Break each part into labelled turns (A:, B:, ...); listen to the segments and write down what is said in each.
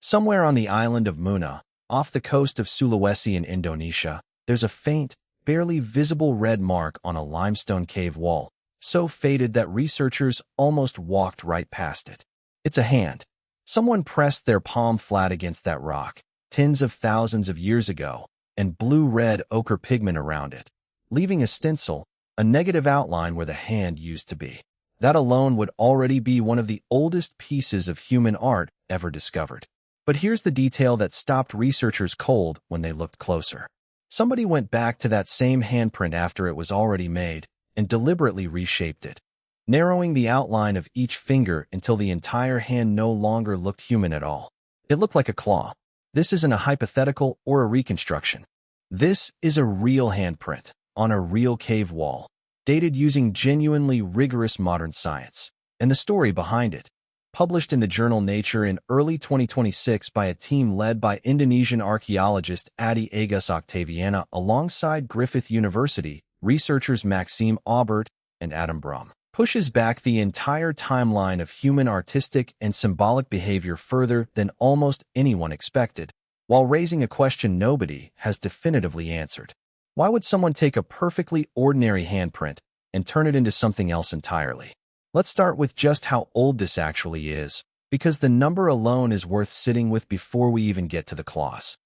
A: Somewhere on the island of Muna, off the coast of Sulawesi in Indonesia, there's a faint, barely visible red mark on a limestone cave wall, so faded that researchers almost walked right past it. It's a hand. Someone pressed their palm flat against that rock, tens of thousands of years ago, and blue-red ochre pigment around it, leaving a stencil, a negative outline where the hand used to be. That alone would already be one of the oldest pieces of human art ever discovered. But here's the detail that stopped researchers cold when they looked closer. Somebody went back to that same handprint after it was already made and deliberately reshaped it, narrowing the outline of each finger until the entire hand no longer looked human at all. It looked like a claw. This isn't a hypothetical or a reconstruction. This is a real handprint on a real cave wall, dated using genuinely rigorous modern science. And the story behind it, published in the journal Nature in early 2026 by a team led by Indonesian archaeologist Adhi Agus Oktaviana alongside Griffith University researchers Maxime Aubert and Brumm, pushes back the entire timeline of human artistic and symbolic behavior further than almost anyone expected, while raising a question nobody has definitively answered. Why would someone take a perfectly ordinary handprint and turn it into something else entirely? Let's start with just how old this actually is, because the number alone is worth sitting with before we even get to the claws.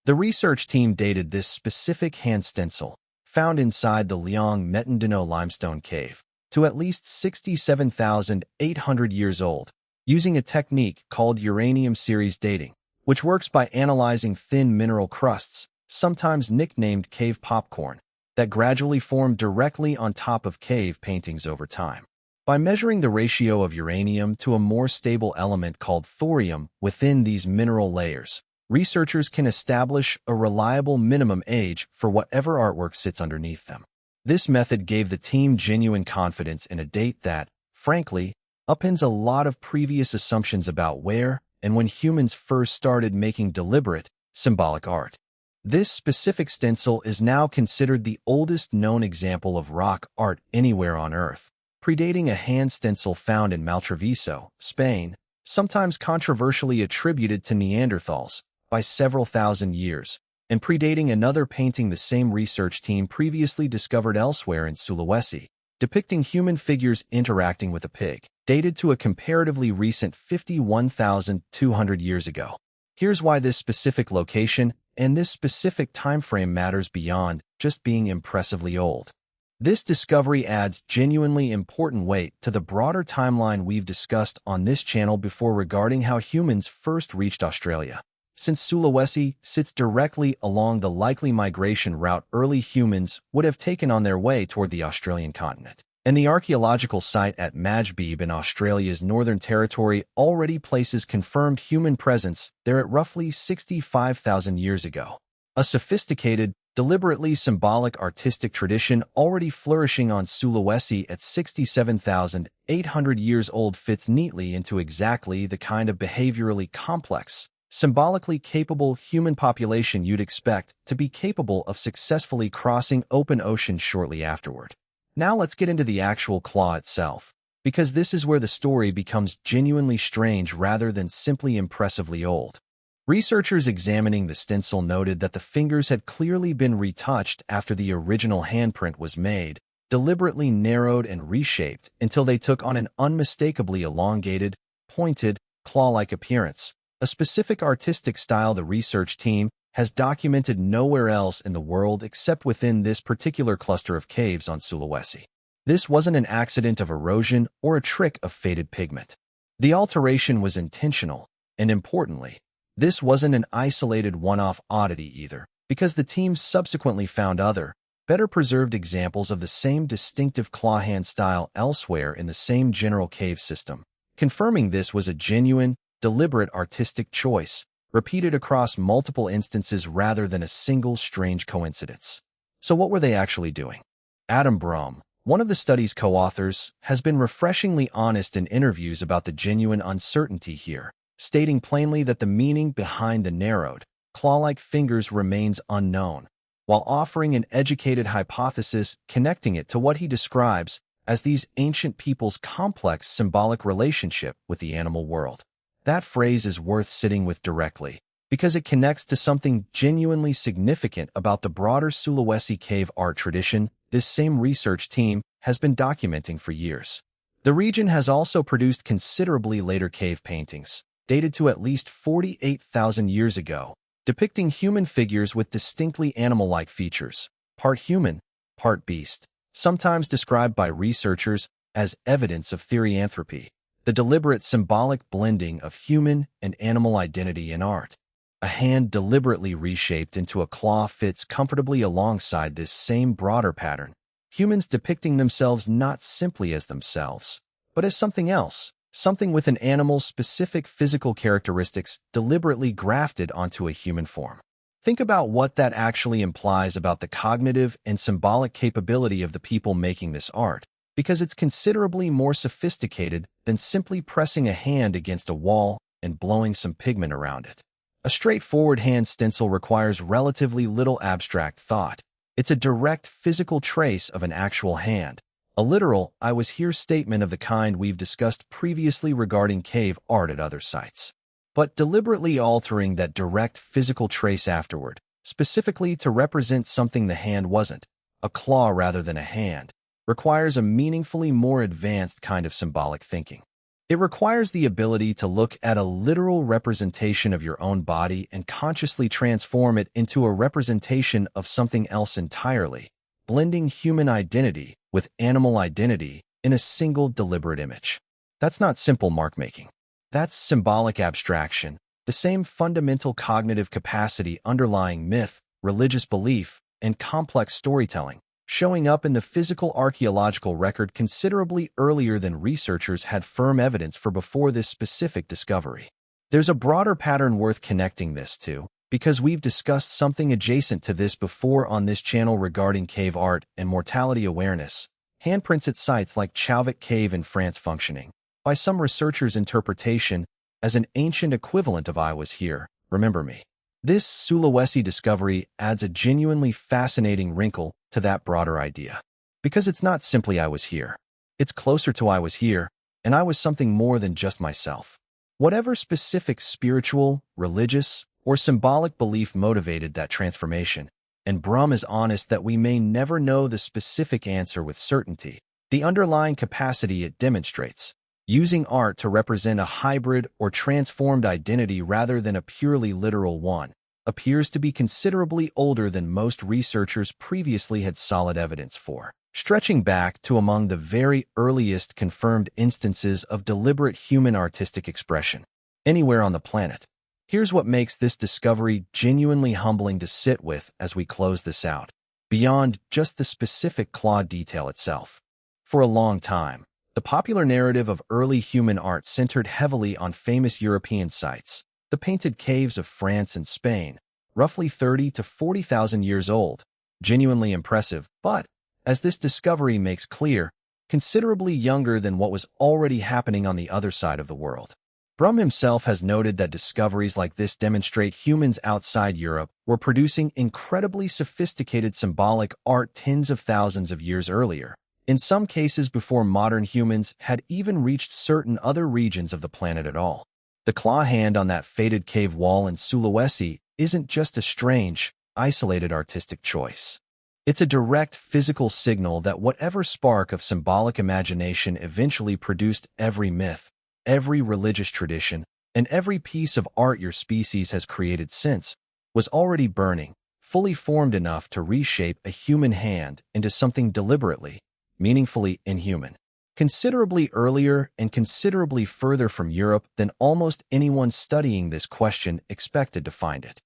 A: The research team dated this specific hand stencil, found inside the Liang Metendino limestone cave, to at least 67,800 years old, using a technique called uranium-series dating, which works by analyzing thin mineral crusts, sometimes nicknamed cave popcorn, that gradually form directly on top of cave paintings over time. By measuring the ratio of uranium to a more stable element called thorium within these mineral layers, researchers can establish a reliable minimum age for whatever artwork sits underneath them. This method gave the team genuine confidence in a date that, frankly, upends a lot of previous assumptions about where and when humans first started making deliberate, symbolic art. This specific stencil is now considered the oldest known example of rock art anywhere on Earth, predating a hand stencil found in Maltreviso, Spain, sometimes controversially attributed to Neanderthals, by several thousand years, and predating another painting the same research team previously discovered elsewhere in Sulawesi, depicting human figures interacting with a pig, dated to a comparatively recent 51,200 years ago. Here's why this specific location and this specific time frame matters beyond just being impressively old. This discovery adds genuinely important weight to the broader timeline we've discussed on this channel before regarding how humans first reached Australia. Since Sulawesi sits directly along the likely migration route early humans would have taken on their way toward the Australian continent, and the archaeological site at Majbeeb in Australia's Northern Territory already places confirmed human presence there at roughly 65,000 years ago. A sophisticated, deliberately symbolic artistic tradition already flourishing on Sulawesi at 67,800 years old fits neatly into exactly the kind of behaviorally complex, symbolically capable human population you'd expect to be capable of successfully crossing open oceans shortly afterward. Now let's get into the actual claw itself, because this is where the story becomes genuinely strange rather than simply impressively old. Researchers examining the stencil noted that the fingers had clearly been retouched after the original handprint was made, deliberately narrowed and reshaped until they took on an unmistakably elongated, pointed, claw-like appearance, a specific artistic style the research team has documented nowhere else in the world except within this particular cluster of caves on Sulawesi. This wasn't an accident of erosion or a trick of faded pigment. The alteration was intentional, and importantly, this wasn't an isolated one-off oddity either, because the team subsequently found other, better-preserved examples of the same distinctive claw hand style elsewhere in the same general cave system, confirming this was a genuine, deliberate artistic choice, repeated across multiple instances rather than a single strange coincidence. So what were they actually doing? Brumm, one of the study's co-authors, has been refreshingly honest in interviews about the genuine uncertainty here, stating plainly that the meaning behind the narrowed, claw-like fingers remains unknown, while offering an educated hypothesis connecting it to what he describes as these ancient people's complex symbolic relationship with the animal world. That phrase is worth sitting with directly, because it connects to something genuinely significant about the broader Sulawesi cave art tradition this same research team has been documenting for years. The region has also produced considerably later cave paintings, dated to at least 48,000 years ago, depicting human figures with distinctly animal-like features, part human, part beast, sometimes described by researchers as evidence of therianthropy, the deliberate symbolic blending of human and animal identity in art. A hand deliberately reshaped into a claw fits comfortably alongside this same broader pattern, humans depicting themselves not simply as themselves, but as something else, something with an animal's specific physical characteristics deliberately grafted onto a human form. Think about what that actually implies about the cognitive and symbolic capability of the people making this art, because it's considerably more sophisticated than simply pressing a hand against a wall and blowing some pigment around it. A straightforward hand stencil requires relatively little abstract thought. It's a direct physical trace of an actual hand, a literal "I was here" statement of the kind we've discussed previously regarding cave art at other sites. But deliberately altering that direct physical trace afterward, specifically to represent something the hand wasn't, a claw rather than a hand, requires a meaningfully more advanced kind of symbolic thinking. It requires the ability to look at a literal representation of your own body and consciously transform it into a representation of something else entirely, blending human identity with animal identity in a single deliberate image. That's not simple mark-making. That's symbolic abstraction, the same fundamental cognitive capacity underlying myth, religious belief, and complex storytelling, showing up in the physical archaeological record considerably earlier than researchers had firm evidence for before this specific discovery. There's a broader pattern worth connecting this to, because we've discussed something adjacent to this before on this channel regarding cave art and mortality awareness, handprints at sites like Chauvet Cave in France functioning, by some researchers' interpretation, as an ancient equivalent of "I was here, remember me." This Sulawesi discovery adds a genuinely fascinating wrinkle to that broader idea. Because it's not simply "I was here." It's closer to "I was here, and I was something more than just myself." Whatever specific spiritual, religious, or symbolic belief motivated that transformation, and Brumm is honest that we may never know the specific answer with certainty, the underlying capacity it demonstrates, using art to represent a hybrid or transformed identity rather than a purely literal one, appears to be considerably older than most researchers previously had solid evidence for, stretching back to among the very earliest confirmed instances of deliberate human artistic expression anywhere on the planet. Here's what makes this discovery genuinely humbling to sit with as we close this out, beyond just the specific claw detail itself. For a long time, the popular narrative of early human art centered heavily on famous European sites, the painted caves of France and Spain, roughly 30 to 40,000 years old, genuinely impressive, but, as this discovery makes clear, considerably younger than what was already happening on the other side of the world. Brumm himself has noted that discoveries like this demonstrate humans outside Europe were producing incredibly sophisticated symbolic art tens of thousands of years earlier, in some cases before modern humans had even reached certain other regions of the planet at all. The claw hand on that faded cave wall in Sulawesi isn't just a strange, isolated artistic choice. It's a direct physical signal that whatever spark of symbolic imagination eventually produced every myth, every religious tradition, and every piece of art your species has created since, was already burning, fully formed enough to reshape a human hand into something deliberately, meaningfully inhuman, considerably earlier and considerably further from Europe than almost anyone studying this question expected to find it.